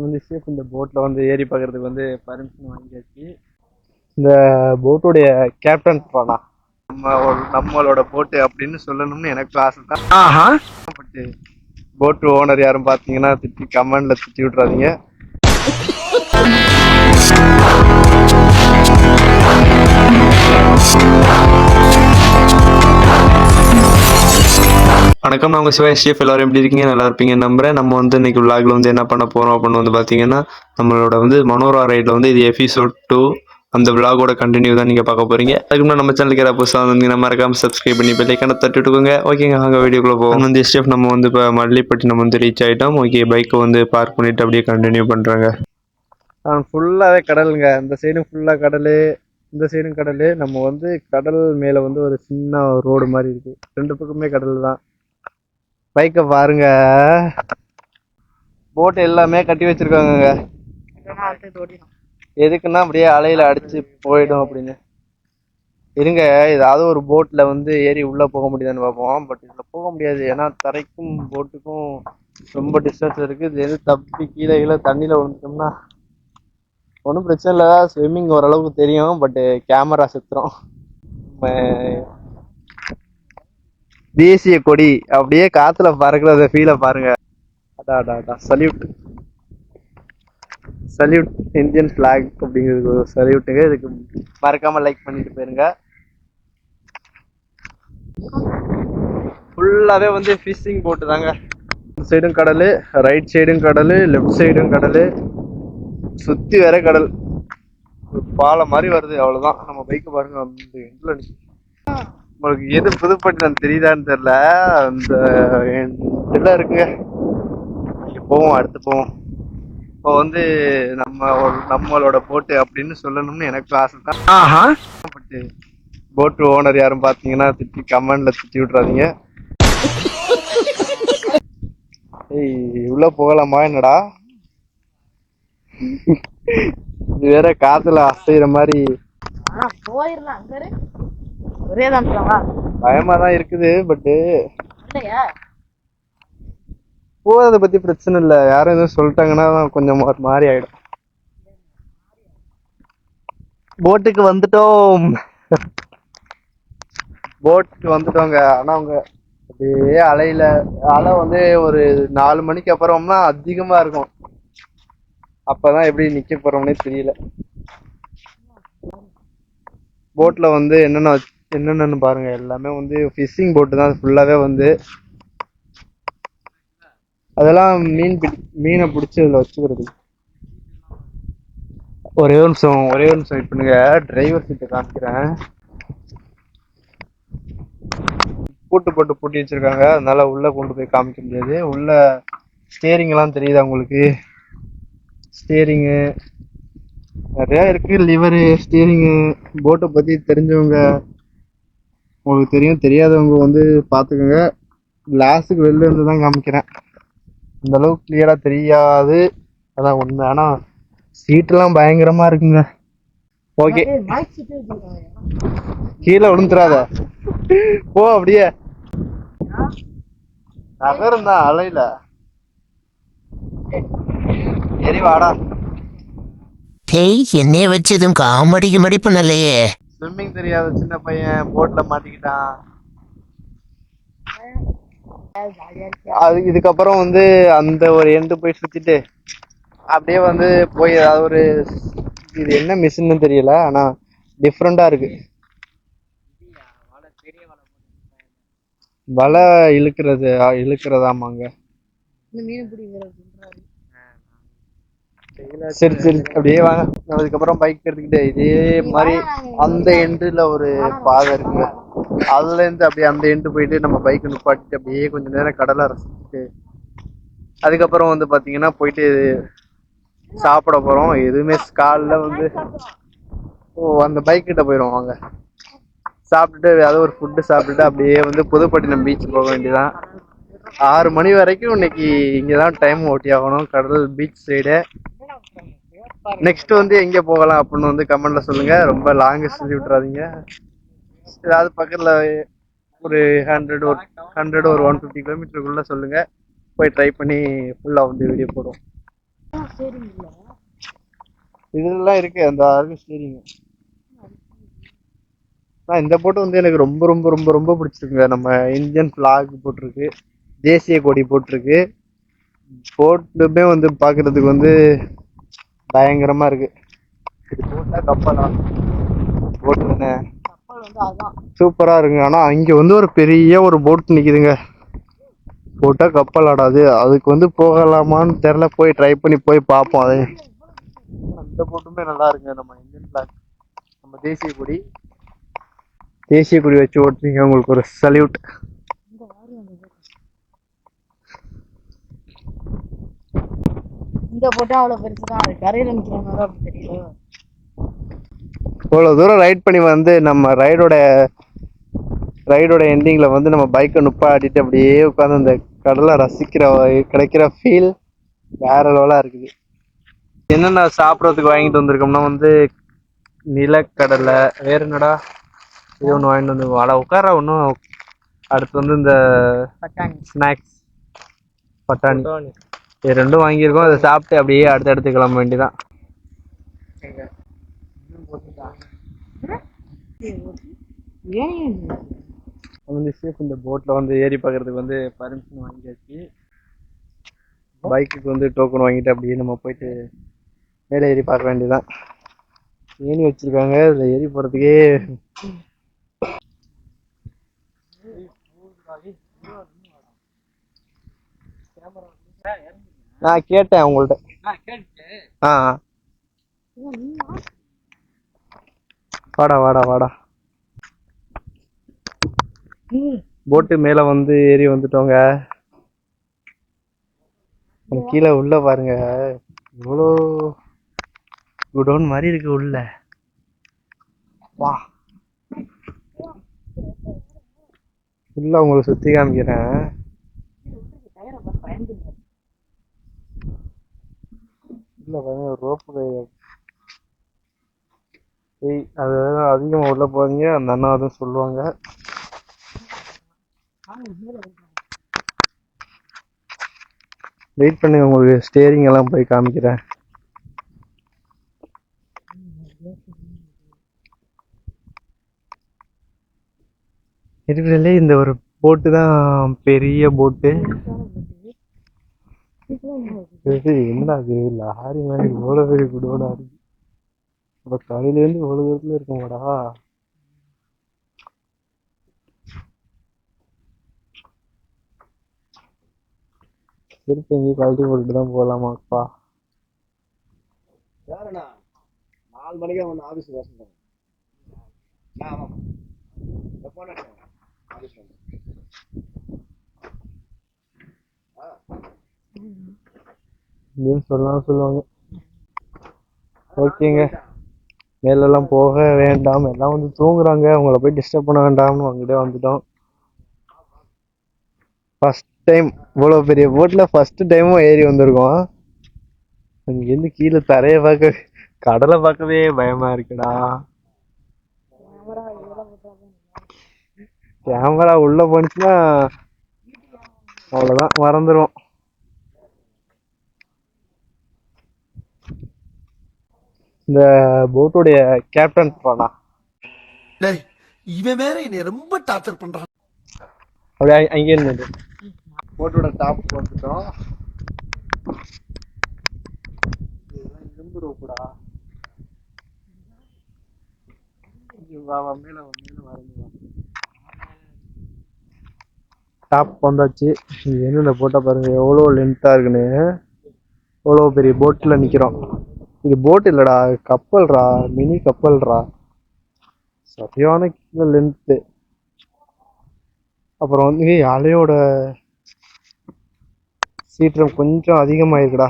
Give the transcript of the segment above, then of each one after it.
வந்து சேஃப் இந்த போட்டில் வந்து ஏறி பார்க்கறதுக்கு வந்து பர்மிஷன் வாங்கியாச்சு. இந்த போட்டுடைய கேப்டன் போனா நம்மளோட போட்டு அப்படின்னு சொல்லணும்னு எனக்கு ஆசை தான். பட் போட்டு ஓனர் யாரும் பார்த்தீங்கன்னா திட்டி கமெண்ட்ல திட்டி விட்றாதீங்க. வணக்கம், நான் உங்கள் சிவாஷிஎஃப். எல்லாரும் எப்படி இருக்கீங்க? நல்லா இருப்பீங்க நம்புறேன். நம்ம வந்து இன்னைக்கு விளாக்ல வந்து என்ன பண்ண போகிறோம் அப்படின்னு வந்து பார்த்தீங்கன்னா, நம்மளோட வந்து மனோரா ரைடில் வந்து இது எபிசோட் 2. அந்த விளாகோட கண்டினியூ தான் நீங்கள் பார்க்க போகிறீங்க. அதுக்கு முன்னாடி நம்ம சேனலுக்கு யாராவது புதுசாக வந்தீங்கன்னா மறக்காம சப்ஸ்கிரைப் பண்ணி பெல்லைக்கான தட்டுட்டுக்கோங்க. ஓகேங்க, அங்கே வீடியோக்குள்ளே போவோம். வந்து எஸ்டிஎஃப் நம்ம வந்து இப்போ மல்லிப்பட்டினம் வந்து ரீச் ஆகிட்டோம். ஓகே, பைக்கை வந்து பார்க் பண்ணிவிட்டு அப்படியே கண்டினியூ பண்ணுறாங்க. ஃபுல்லாகவே கடலுங்க. இந்த சைடும் ஃபுல்லாக கடல், இந்த சைடும் கடல். நம்ம வந்து கடல் மேலே வந்து ஒரு சின்ன ரோடு மாதிரி இருக்குது. ரெண்டு பக்கமே கடல் தான். பைக்கை பாருங்க, போட்டு எல்லாமே கட்டி வச்சிருக்காங்க. எதுக்குன்னா அப்படியே அலையில அடிச்சு போயிடும் அப்படின்னு. இருங்க, ஏதாவது ஒரு போட்ல வந்து ஏறி உள்ள போக முடியுதான்னு பார்ப்போம். பட் இதுல போக முடியாது, ஏன்னா தரைக்கும் போட்டுக்கும் ரொம்ப டிஸ்டன்ஸ் இருக்கு. இது எது தப்பி கீழே தண்ணியில விழுந்துட்டோம்னா ஒன்றும் பிரச்சனை இல்லை. ஸ்விம்மிங் ஓரளவுக்கு தெரியும், பட் கேமரா செத்துரும். தேசிய கொடி அப்படியே காத்துல பறக்கிறத ஃபீலை பாருங்க. அடாடா, சல்யூட் சல்யூட், இந்தியன் பிளாக் அப்படிங்கிறது ஒரு சல்யூட்டுங்க. இதுக்கு மறக்காம லைக் பண்ணிட்டு போயிருங்க. ஃபுல்லாவே வந்து ஃபிஷிங் போட்டு தாங்க. இந்த சைடும் கடல், ரைட் சைடும் கடல், லெஃப்ட் சைடும் கடல், சுத்தி வேற கடல். பாலம் மாதிரி வருது, அவ்வளவுதான். நம்ம பைக்கு பாருங்க, அந்த எண்ட்ல உங்களுக்கு எது புதுப்பட்டினம் தெரியுதான்னு தெரியல. அந்த எல்லாம் இருக்குங்க. இங்க போவோம், அடுத்து போவோம். இப்போ வந்து நம்மளோட போட்டு அப்படின்னு சொல்லணும்னு எனக்கு ஆசை தான். பட் போட்டு ஓனர் யாரும் பார்த்தீங்கன்னா திட்டி கமெண்ட்ல திட்டி விட்றாதீங்க. ஏய், உள்ள போகலாமா என்னடா? இது வேற காத்துல அசைகிற மாதிரி பயமா தான் இருக்குது. பட் போறதை பத்தி பிரச்சனை இல்லை. யாரும் எதுவும் சொல்லிட்டாங்கன்னா கொஞ்சம் ஒரு மாதிரி ஆயிடும். போட்டுக்கு வந்துட்டோம். போட்டுக்கு வந்துட்டோங்க. ஆனா அவங்க அப்படியே அலை வந்து ஒரு 4 மணிக்கு அப்புறம்னா அதிகமா இருக்கும். அப்பதான் எப்படி நிக்க போறோம்னே தெரியல. போட்ல வந்து என்னென்னு பாருங்க. எல்லாமே வந்து ஃபிஷிங் போட்டு தான் ஃபுல்லாவே வந்து. அதெல்லாம் மீனை பிடிச்சி இதுல வச்சுக்கிறது. ஒரே ஒரு நிமிஷம் வெயிட் பண்ணுங்க. டிரைவர் சீட்டை காமிக்கிறேன். பூட்டி வச்சிருக்காங்க, அதனால உள்ள கொண்டு போய் காமிக்க முடியாது. உள்ள ஸ்டேரிங் எல்லாம் தெரியுதா உங்களுக்கு? ஸ்டேரிங்கு நிறைய இருக்கு. Liver, steering. போட்டை பத்தி தெரிஞ்சவங்க உங்களுக்கு தெரியும், தெரியாதவங்க வந்து பாத்துக்கோங்க. கிளாஸுக்கு வெளில இருந்து தான் காமிக்கிறேன், இந்த அளவுக்கு கிளியரா தெரியாது, அதான் உண்மை. ஆனா சீட்டெல்லாம் பயங்கரமா இருக்குங்க. ஓகே, கீழே விழுந்துடாத, போ அப்படியே. நகரம் தான் அலையில. எரிவாடா, என்னைய வச்சதும் காமெடிக்கு மடி பண்ணலையே. ஸ்விம்மிங் தெரியாத சின்ன பையன் போட்ல மாட்டிக்கிட்டான். இதுக்கப்புறம் வந்து அந்த ஒரு எண்டு போய் சுத்திட்டு அப்படியே வந்து போய் ஏதாவது ஒரு, இது என்ன மிஷின்னு தெரியல, ஆனா டிஃப்ரெண்டா இருக்கு. வலை இழுக்கிறதாமாங்க. சரி அப்படியே வாங்க. அதுக்கப்புறம் பைக் எடுத்துக்கிட்டு இதே மாதிரி அந்த எண்டுல ஒரு பாதை இருக்குங்க, அதுல இருந்து அப்படியே அந்த எண்டு போயிட்டு நம்ம பைக் நிப்பாட்டிட்டு அப்படியே கொஞ்ச நேரம் கடலை ரசிச்சுட்டு அதுக்கப்புறம் வந்து பாத்தீங்கன்னா போயிட்டு சாப்பிட போறோம். எதுவுமே காலில் வந்து அந்த பைக் கிட்ட போயிடும். வாங்க, சாப்பிட்டுட்டு ஏதாவது ஒரு ஃபுட்டு சாப்பிட்டுட்டு அப்படியே வந்து புதுப்பட்டினம் பீச் போக வேண்டியதான். 6 மணி வரைக்கும் இன்னைக்கு இங்கதான் டைம் ஓட்டி ஆகணும், கடல் பீச் சைடு. நெக்ஸ்ட் வந்து எங்க போகலாம் அப்படின்னு வந்து கமெண்ட்ல சொல்லுங்க. ரொம்ப லாங் சொல்லி விட்டுறாதீங்க. ஏதாவது பக்கத்துல ஒரு 100 ஒரு 150 கிலோமீட்டருக்குள்ள சொல்லுங்க, போய் ட்ரை பண்ணி ஃபுல்லா வந்து வீடியோ போடுவோம். இதெல்லாம் இருக்கு அந்த ஸ்டீரிங். இந்த போட்டு வந்து எனக்கு ரொம்ப ரொம்ப ரொம்ப ரொம்ப பிடிச்சிருக்குங்க. நம்ம இந்தியன் ஃபிளாக் போட்டிருக்கு, தேசிய கொடி போட்டிருக்கு. போட்டுமே வந்து பாக்குறதுக்கு வந்து பயங்கரமா இருக்கு. இது போட்டா கப்பலா போட்டு தானே சூப்பரா இருக்குங்க. ஆனா அங்க வந்து ஒரு பெரிய ஒரு போட் நிக்குதுங்க. போட்டா கப்பல் ஆடாது. அதுக்கு வந்து போகலாமான்னு தெரியல. போய் ட்ரை பண்ணி போய் பார்ப்போம். அதே அந்த போட்டுமே நல்லா இருக்குங்க. நம்ம இந்தியன் ஃபிளாக், நம்ம தேசிய கொடி வச்சு ஓட்டுறீங்க, உங்களுக்கு ஒரு சல்யூட். இந்த போட்டா அவ்வளவு பெருசுதான். அது கரையில நிக்கிறவங்க அப்படி தெரியல. இவ்வளவு தூரம் ரைட் பண்ணி வந்து நம்ம ரைடோட எண்டிங்ல வந்து நம்ம பைக்கை நுப்பாட்டிட்டு அப்படியே உட்காந்து அந்த கடலை கிடைக்கிற ஃபீல் வேற லெவலா இருக்குது. என்னென்ன சாப்பிட்றதுக்கு வாங்கிட்டு வந்திருக்கோம்னா வந்து நிலக்கடலை, வேற என்னடா இது ஒன்று வாங்கிட்டு வந்து வாடா உட்கார ஒன்றும். அடுத்து வந்து இந்த ஸ்நாக்ஸ் பட்டாணி, இது ரெண்டும் வாங்கியிருக்கோம். அதை சாப்பிட்டு அப்படியே அடுத்தடுத்து கிளம்ப வேண்டியதான். இந்த போட்ல வந்து ஏறி பார்க்கறதுக்கு வந்து பர்மிஷன் வாங்கியாச்சு. பைக்குக்கு வந்து டோக்கன் வாங்கிட்டு அப்படியே நம்ம போயிட்டு மேலே ஏறி பார்க்க வேண்டியதான். ஏணி வச்சிருக்காங்க, இதுல ஏறி போறதுக்கே நான் கேட்டேன் உங்கள்ட்ட. வாடா வாடா வாடா. போட்டு மேல வந்து ஏறி வந்துட்டோங்க. கீழே உள்ள பாருங்க, இவ்வளோ குடோன் மாதிரி இருக்கு உள்ள. வா உள்ள உங்களுக்கு சுத்தி காமிக்கிறேன். உள்ள பாருங்க ரோப்பு. அது அதிகமா உள்ள போறீங்க, அந்த அண்ணா அதுவும் சொல்லுவாங்க. வெயிட் பண்ணுங்க, உங்களுக்கு ஸ்டேரிங் எல்லாம் போய் காமிக்கிறேன். இருக்கிறதுலே இந்த ஒரு போட்டு தான் பெரிய போட்டு. என்னடா அது லாரி மாதிரி இவ்வளவு பெரிய குடோனா இருக்கு. அப்ப காலையில இருந்து இவ்வளவு தூரத்துல இருக்குமாடா. திருப்பி எங்கேயும் கழட்டி போட்டுட்டு தான் போகலாமாப்பா. 4 மணிக்கு ஒன்று ஆஃபீஸ் பேசணும். சொல்லுவாங்க. ஓகேங்க, மேலெல்லாம் போக வேண்டாம், எல்லாம் வந்து தூங்குறாங்க, அவங்கள போய் டிஸ்டர்ப் பண்ண வேண்டாம்னு அங்கிட்டே வந்துட்டோம். ஃபர்ஸ்ட் டைம் இவ்வளோ பெரிய போட்ல ஃபர்ஸ்ட் டைமும் ஏறி வந்திருக்கோம். அங்கேருந்து கீழே தரையை பார்க்க, கடலை பார்க்கவே பயமா இருக்குடா. கேமரா உள்ள போனுச்சுன்னா அவ்வளவுதான், மறந்துடும். இந்த போட்டுடைய கேப்டன் போனா இவன் வேற என்னை ரொம்ப டார்ச்சர் பண்றான். அப்படியே அங்கே இருந்தது போட்டோட டாப் வந்துட்டோம். இரும்பு ரோப்புடா. மேல டாப் வந்தாச்சு. இது என்ன இந்த போட்டோ பாருங்க எவ்வளோ லென்த்தா இருக்குன்னு. எவ்வளோ பெரிய போட்ல நிக்கிறோம். இது போட் இல்லடா, கப்பல்ரா, மினி கப்பல்ரா. சரியான லென்த்து. அப்புறம் வந்து அலையோட சீற்றம் கொஞ்சம் அதிகமாயிருக்குடா.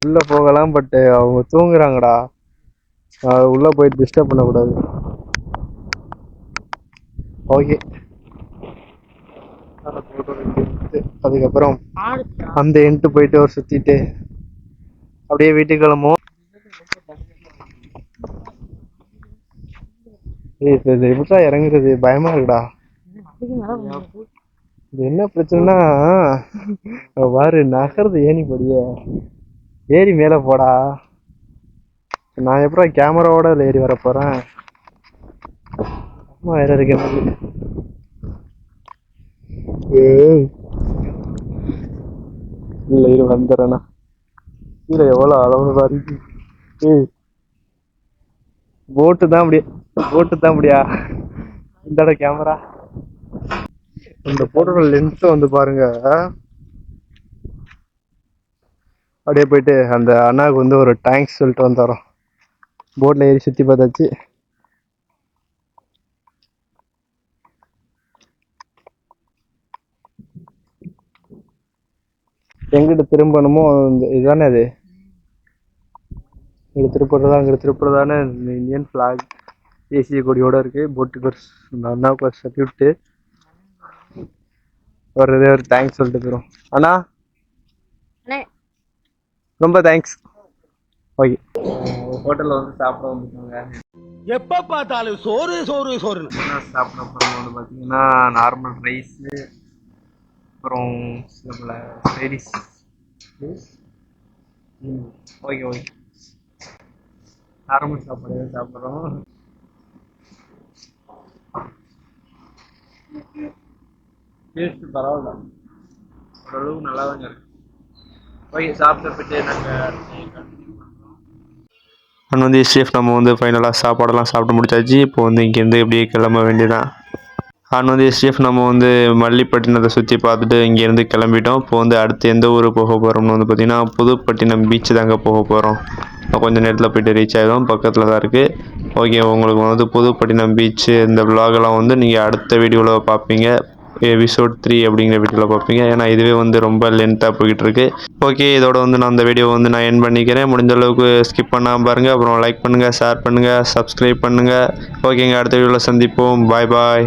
உள்ள போகலாம், பட் அவங்க தூங்குறாங்கடா. உள்ள போயிட்டு டிஸ்டர்ப் பண்ணக்கூடாது. ஓகே, அதுக்கப்புறம் அந்த எண்ட் போயிட்டு ஒரு சுத்திட்டு அப்படியே வீட்டுக்கு கிளம்புவோம். எப்படா இறங்குறது, பயமா இருக்குடா. இது என்ன பிரச்சனைனா பாரு நகருது ஏணிப்படியே. ஏறி மேலே போடா. நான் எப்பறம் கேமராவோட ஏறி வர போறேன். அம்மா வேற இருக்கு எனக்கு. இல்லை இரு வந்துடுறேண்ணா. கீழே எவ்வளோ அளவு பாருங்க. போட்டு தான் அப்படியா இந்த கேமரா. இந்த போட்டோட லென்த் வந்து பாருங்க. அப்படியே போயிட்டு அந்த அண்ணாவுக்கு வந்து ஒரு தேங்க்ஸ் சொல்லிட்டு வந்துடுறோம். போட்ல ஏறி சுற்றி பார்த்தாச்சு. எங்கிட்ட திரும்பணுமோ இதுதானே அது. இங்கே திருப்புறதானே இந்தியன் ஃபிளாக் தேசிய கொடியோட இருக்கு. போட்டுக்கு ஒரு அண்ணாவுக்கு ஒரு சல்யூட்டு ஒரு தேங்க்ஸ் சொல்லிட்டு போயிடும். அண்ணா ரொம்ப தேங்க்ஸ். ஓகே ஹோட்டலில் வந்து சாப்பிட வந்துருக்காங்க. எப்ப பார்த்தாலும் சோறு சோறு சோறு சாப்பிட போகிறோம் வந்து பார்த்தீங்கன்னா நார்மல் ரைஸு, அப்புறம் சில பல சைடிஷ். ஓகே நார்மல் சாப்பாடு சாப்பிட்றோம். டேஸ்ட்டு பரவாயில்ல, ஓரளவுக்கு நல்லா தாங்க இருக்கு. ஓகே சாப்பிட்டு போயிட்டு நாங்கள் அண்ட் வந்து எஸ்டிஎஃப் நம்ம வந்து ஃபைனலாக சாப்பாடெல்லாம் சாப்பிட்டு முடிச்சாச்சு. இப்போ வந்து இங்கேருந்து எப்படியே கிளம்ப வேண்டியதான். அண்ட் வந்து எஸ்டிஎஃப் நம்ம வந்து மல்லிப்பட்டினத்தை சுற்றி பார்த்துட்டு இங்கேருந்து கிளம்பிட்டோம். இப்போ வந்து அடுத்து எந்த ஊர் போக போகிறோம்னு வந்து பார்த்திங்கன்னா புதுப்பட்டினம் பீச்சு தாங்க போக போகிறோம். கொஞ்சம் நேரத்தில் போய்ட்டு ரீச் ஆகிடும், பக்கத்தில் தான் இருக்குது. ஓகே உங்களுக்கு வந்து புதுப்பட்டினம் பீச்சு இந்த விலாகெல்லாம் வந்து நீங்கள் அடுத்த வீடியோவில் பார்ப்பீங்க. எபிசோட் 3 அப்படிங்கிற வீடியோவில் பார்ப்பீங்க. ஏன்னா இதுவே வந்து ரொம்ப லென்த்தாக போய்கிட்டு இருக்கு. ஓகே இதோட வந்து நான் அந்த வீடியோ வந்து நான் எண்ட் பண்ணிக்கிறேன். முடிஞ்ச அளவுக்கு ஸ்கிப் பண்ணாமல் பாருங்கள். அப்புறம் லைக் பண்ணுங்கள், ஷேர் பண்ணுங்கள், சப்ஸ்கிரைப் பண்ணுங்கள். ஓகேங்க அடுத்த வீடியோவில் சந்திப்போம். பாய்.